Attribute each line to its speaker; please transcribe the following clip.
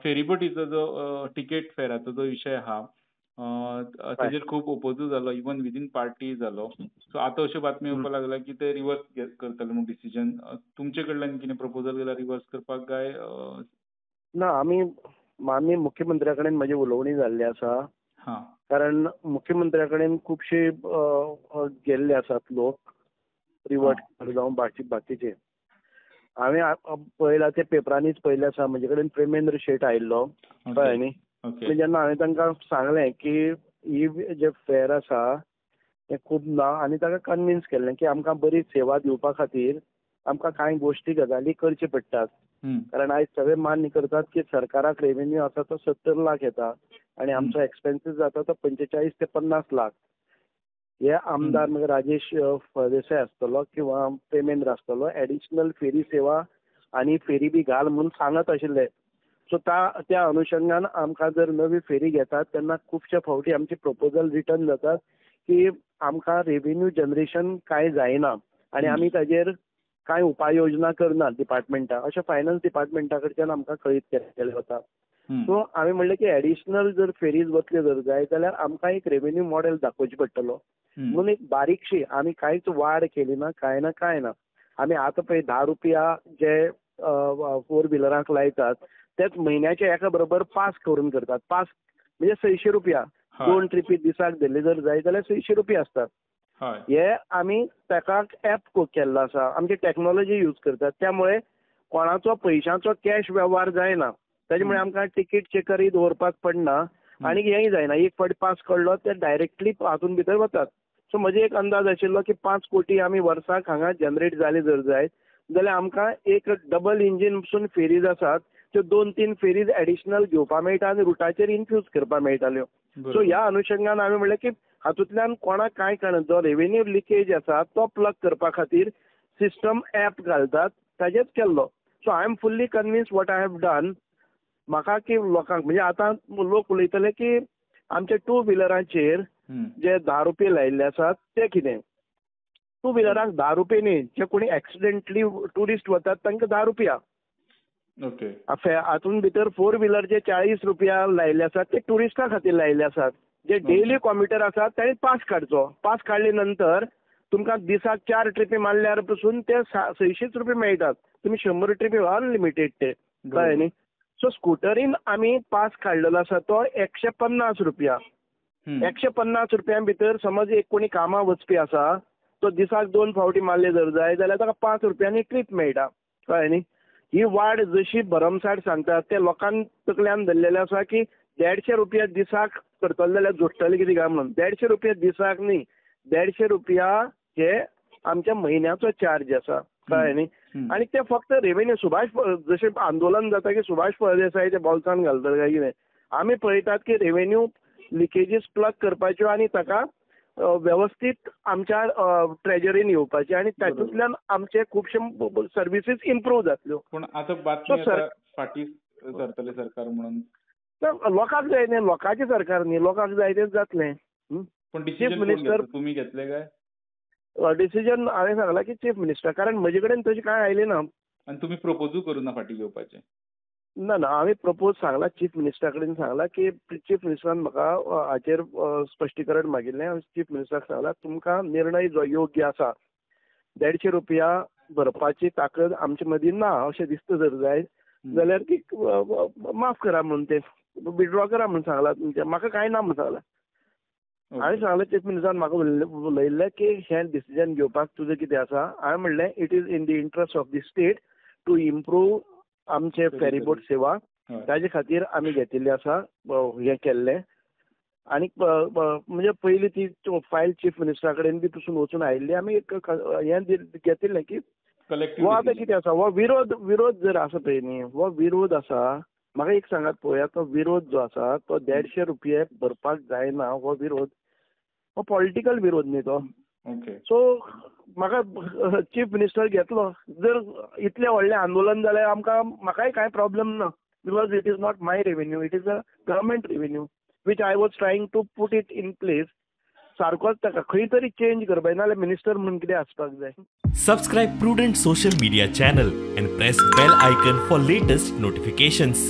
Speaker 1: फेरीबोटीचो जो तिकेट फेराचो जो विशय आहा
Speaker 2: हय
Speaker 1: तेजेर खूब ओपोजूय जालो इवन विदीन पार्टी जालो. सो आतां अश्यो बातम्यो
Speaker 2: हं.
Speaker 1: येवपाक लागल्या की ते रिव्हर्स करतले म्हूण डिसिजन. तुमचे कडल्यान कितें प्रपोजल केल्यार रिव्हर्स करपाक काय
Speaker 2: ना आमी मुख्यमंत्र्या कडेन म्हजी उलोवणी जाल्ली आसा.
Speaker 1: हां.
Speaker 2: कारण मुख्यमंत्र्या कडेन खुबशे गेल्ले आसात लोक
Speaker 1: हां.
Speaker 2: रिवर्ट जावं बाकीचे. हांवें पळयलां ते पेपरांनीच पळयल्लें आसा. म्हजे कडेन प्रेमेंद्र शेट आयिल्लो कळ्ळें न्ही.
Speaker 1: ओके.
Speaker 2: जेन्ना हांवें तांकां सांगलें की ही जे फेर आसा तें खूब ना आनी ताका कन्विन्स केल्लें की आमकां बरी सेवा दिवपा खातीर आमकां कांय गोश्टी गजाली करच्यो पडटात.
Speaker 1: हं.
Speaker 2: कारण आयज सगळे मान्य करतात की सरकाराक रेव्हेन्यू आसा तो 70 लाख येता आनी आमचो एक्सपेन्सीस जाता तो 45 ते 50 लाख. हे आमदार म्हणजे राजेश फळदेसाय आसतलो किंवा प्रेमेंद्र आसतलो एडिशनल फेरी सेवा आनी फेरी बी घाल म्हणून सांगत आशिल्ले. सो त्या अनुशंगान आमकां जर नवी फेरी घेतात तेन्ना खुबशे फावटी आमचे प्रपोजल रिटर्न जातात की आमकां रेव्हेन्यू जनरेशन कांय जायना आनी आमी ताजेर कांय उपाय योजना करनात डिपार्टमेंटा अशें फायनान्स डिपार्टमेंटा कडच्यान आमकां कळीत केल्लें वता. सो हांवें म्हणलें की एडिशनल जर फेरीज वतल्यो जर जाय जाल्यार आमकां एक रेव्हेन्यू मॉडेल दाखोवचो पडटलो. म्हणून एक बारीकशी आमी कांयच वाड केली ना कांय ना. आमी आतां पळय ₹10 जे 4 व्हिलरांक लायतात तेच म्हयन्याचे एका बरोबर पास करून करतात. पास म्हणजे ₹600 2 ट्रिपी दिसाक धरले जर जाय जाल्यार ₹600 आसतात. हे आमी ताका ऍप केल्लो आसा. आमची टॅक्नॉलॉजी यूज करतात त्यामुळे कोणाचो पयशांचो कॅश वेव्हार जायना. त्याच्यामुळे आमकां तिकीट चेक करीत दवरपाक पडना आनी हेंय जायना. एक फावटी पास काडलो ते डायरेक्टली हातून भितर वतात. सो म्हजो एक अंदाज आशिल्लो की 5 कोटी आमी वर्साक हांगा जनरेट जाले जर जायत जाल्यार आमकां एक डबल इंजीन पसून फेरीज आसात त्यो 2-3 फेरीज एडिशनल घेवपाक मेळटा आनी रुटाचेर इन्फ्यूज करपाक मेळटाल्यो. सो ह्या अनुशंगान हांवें म्हणलें की हातूंतल्यान कोणाक कांय कळना जो रेव्हेन्यू लिकेज आसा तो प्लग करपा खातीर सिस्टम ऍप घालतात ताजेच केल्लो. So I am fully convince what I have done. म्हाका की लोकांक म्हणजे आतां लोक उलयतले की आमच्या 2 व्हिलरांचेर जे ₹10 लायिल्ले आसात ते कितें. 2 व्हिलरांक ₹10 न्ही. जे कोणी एक्सिडेंटली टुरिस्ट वतात तांकां ₹10.
Speaker 1: ओके.
Speaker 2: हातून भितर 4 व्हिलर जे ₹40 लायिल्ले आसात ते टुरिस्टां खातीर लायिल्ले आसात. जे डेली कॉम्युटर आसात तांणी पास काडचो. पास काडले नंतर तुमकां दिसाक 4 ट्रिपी मारल्यार पसून ते ₹600 मेळटात. तुमी 100 ट्रिपी अनलिमिटेड ते कळ्ळें न्ही. सो स्कुटरीन आमी पास काडलेलो आसा तो ₹150. ₹150 भितर समज एक कोणी कामां वचपी आसा तो दिसाक 2 फावटी मारले जर जाय जाल्यार ताका ₹5 ट्रीप मेळटा कळ्ळें न्ही. ही वाड जशी भरमसाट सांगतात ते लोकांनी तकल्यान धरलेले आसा की ₹150 दिसाक करतले जाल्यार जोडटले कितें काय म्हणून. ₹150 दिसाक न्ही. ₹150 हे आमच्या म्हयन्याचो चार्ज आसा कळ्ळें न्ही. आनी ते फक्त रेव्हेन्यू जशें आंदोलन जाता की सुभाष फळदेसायच्या बोल्सान घालतात काय कितें. आमी पळयतात की रेव्हेन्यू लिकेजीस प्लग करपाच्यो आनी ताका व्यवस्थीत आमच्या ट्रेजरीन येवपाचे आनी तातूंतल्यान आमचे खुबशे सर्विसीस इम्प्रूव जातल्यो.
Speaker 1: पूण आतां बातमी फाटीं सरतले सरकार म्हणून
Speaker 2: लोकांक जाय न्ही. लोकांचें सरकार न्ही. लोकांक जाय तेच जातलें.
Speaker 1: पूण चीफ मिनिस्टर तुमी घेतले काय
Speaker 2: डिसिजन हांवें सांगलां की चीफ मिनिस्टर. कारण म्हजे कडेन तशें कांय आयलें ना.
Speaker 1: आनी तुमी प्रपोजूय करूं ना फाटीं घेवपाचें.
Speaker 2: ना हांवें प्रपोज सांगला चीफ मिनिस्टरा कडेन सांगला की चीफ मिनिस्टरान म्हाका हाचेर स्पश्टीकरण मागिल्लें. चीफ मिनिस्टराक सांगला तुमकां निर्णय जो योग्य आसा ₹150 भरपाची ताकद आमचे मदीं ना अशें दिसता जर जाय जाल्यार ती माफ करा म्हणून ते विड्रॉ करा म्हणून सांगला. म्हाका कांय ना म्हणून सांगला. हांवें सांगलें चीफ मिनिस्टरान म्हाका उलयल्लें की हें डिसिजन घेवपाक तुजें कितें आसा. हांवें म्हणलें it is in the interest of the state to improve आमचे फेरीबोट सेवा. ताजे खातीर आमी घेतिल्ले आसा हें केल्लें. आनी म्हणजे पयलीं ती फायल चीफ मिनिस्टरा कडेन बी पसून वचून आयिल्ली. आमी एक हें घेतिल्लें की हो आतां कितें आसा हो विरोध जर आसा पळय न्ही हो विरोध आसा. म्हाका एक सांगात पळोवया तो विरोध जो आसा तो ₹150 भरपाक जायना. हो विरोध हो पॉलिटिकल विरोध न्ही तो. सो म्हाका चीफ मिनिस्टर घेतलो. जर इतलें व्हडलें आंदोलन जाल्यार म्हाकाय कांय प्रॉब्लेम ना. Because it is not my revenue. It is a government revenue which I was trying to put it in place. सारकोच ताका खंय तरी चेंज करपाक नाल्यार मिनिस्टर म्हणून कितें आसपाक जाय.
Speaker 3: Subscribe Prudent social media channel and press bell icon for latest notifications.